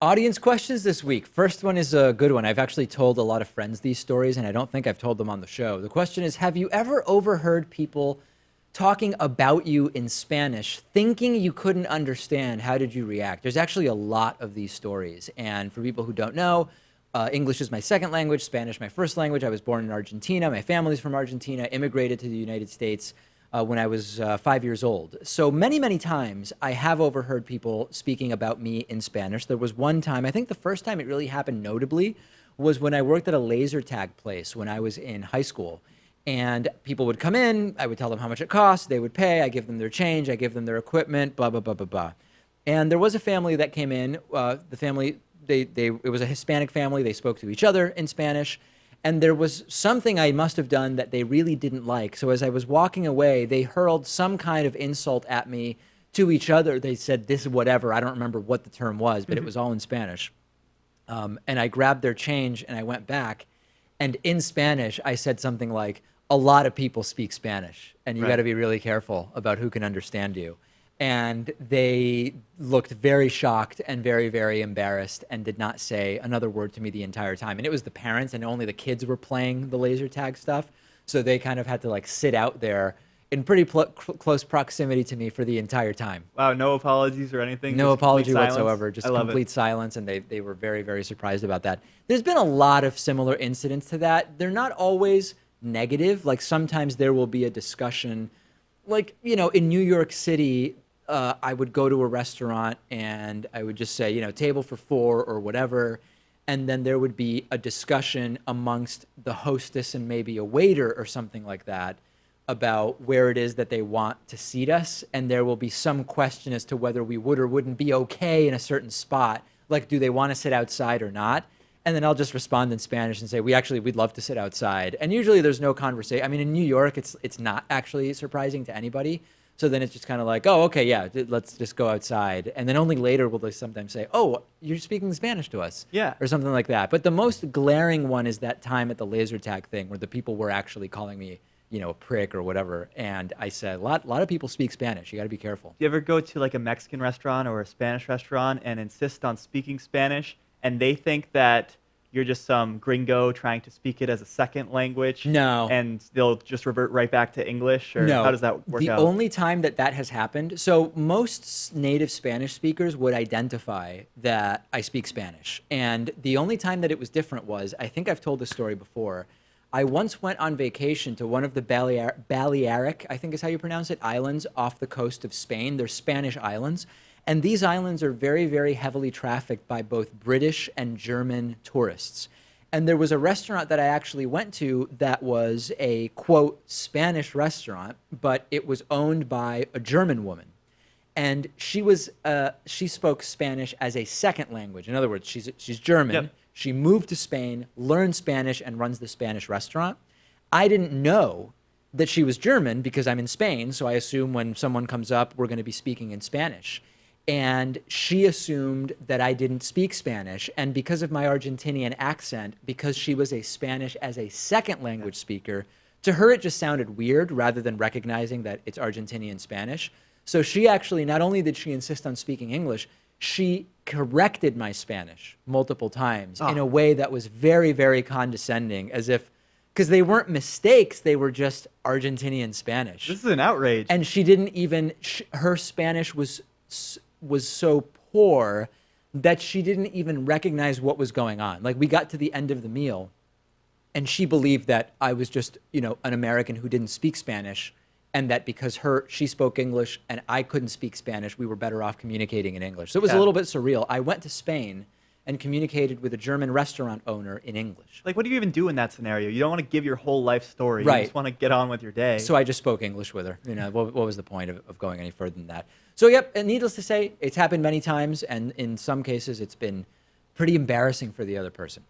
Audience questions this week. First one is a good one. I've actually told a lot of friends these stories, and I don't think I've told them on the show. The question is, have you ever overheard people talking about you in Spanish, thinking you couldn't understand? How did you react? There's actually a lot of these stories. And for people who don't know, English is my second language, Spanish my first language. I was born in Argentina. My family's from Argentina, immigrated to the United States when I was 5 years old. So many, many times I have overheard people speaking about me in Spanish. There was one time, I think the first time it really happened notably was when I worked at a laser tag place when I was in high school. And people would come in, I would tell them how much it cost, they would pay, I give them their change, I give them their equipment, blah, blah, blah, blah, blah. And there was a family that came in, the family, it was a Hispanic family, they spoke to each other in Spanish. And there was something I must have done that they really didn't like. So as I was walking away, they hurled some kind of insult at me to each other. They said, this is whatever. I don't remember what the term was, but it was all in Spanish. And I grabbed their change and I went back. And in Spanish, I said something like, a lot of people speak Spanish, and you got to be really careful about who can understand you. And they looked very shocked and very, very embarrassed and did not say another word to me the entire time. And it was the parents, and only the kids were playing the laser tag stuff. So they kind of had to like sit out there in pretty close proximity to me for the entire time. Wow, no apologies or anything? No Just complete apology silence? whatsoever, just I love complete it. silence, and they were very, very surprised about that. There's been a lot of similar incidents to that. They're not always negative. Like sometimes there will be a discussion, like, you know, in New York City, I would go to a restaurant and I would just say, you know, table for four or whatever. And then there would be a discussion amongst the hostess and maybe a waiter or something like that about where it is that they want to seat us. And there will be some question as to whether we would or wouldn't be okay in a certain spot. Like, do they want to sit outside or not? And then I'll just respond in Spanish and say, we'd love to sit outside. And usually there's no conversation. I mean, in New York, it's not actually surprising to anybody. So then it's just kind of like, oh, okay, yeah, let's just go outside. And then only later will they sometimes say, oh, you're speaking Spanish to us. Yeah. Or something like that. But the most glaring one is that time at the laser tag thing where the people were actually calling me, you know, a prick or whatever. And I said, a lot of people speak Spanish. You got to be careful. Do you ever go to like a Mexican restaurant or a Spanish restaurant and insist on speaking Spanish, and they think that you're just some gringo trying to speak it as a second language? No. And they'll just revert right back to English? Or No. how does that work The out? only time that that has happened, so most native Spanish speakers would identify that I speak Spanish. And the only time that it was different was, I think I've told this story before, I once went on vacation to one of the Balearic, I think is how you pronounce it, islands off the coast of Spain. They're Spanish islands. And these islands are very, very heavily trafficked by both British and German tourists. And there was a restaurant that I actually went to that was a, quote, Spanish restaurant, but it was owned by a German woman. And she spoke Spanish as a second language. In other words, she's German. Yep. She moved to Spain, learned Spanish, and runs the Spanish restaurant. I didn't know that she was German because I'm in Spain, so I assume when someone comes up, we're going to be speaking in Spanish. And she assumed that I didn't speak Spanish. And because of my Argentinian accent, because she was a Spanish as a second language speaker, to her it just sounded weird rather than recognizing that it's Argentinian Spanish. So she actually, not only did she insist on speaking English, she corrected my Spanish multiple times in a way that was very, very condescending, as if, because they weren't mistakes, they were just Argentinian Spanish. This is an outrage. And she didn't even, her Spanish was so poor that she didn't even recognize what was going on. Like, we got to the end of the meal and she believed that I was just, you know, an American who didn't speak Spanish, and that because she spoke English and I couldn't speak Spanish, we were better off communicating in English. So it was a little bit surreal. I went to Spain and communicated with a German restaurant owner in English. Like, what do you even do in that scenario? You don't want to give your whole life story. Right. You just want to get on with your day. So I just spoke English with her. You know, what was the point of going any further than that? So, yep, and needless to say, it's happened many times, and in some cases, it's been pretty embarrassing for the other person.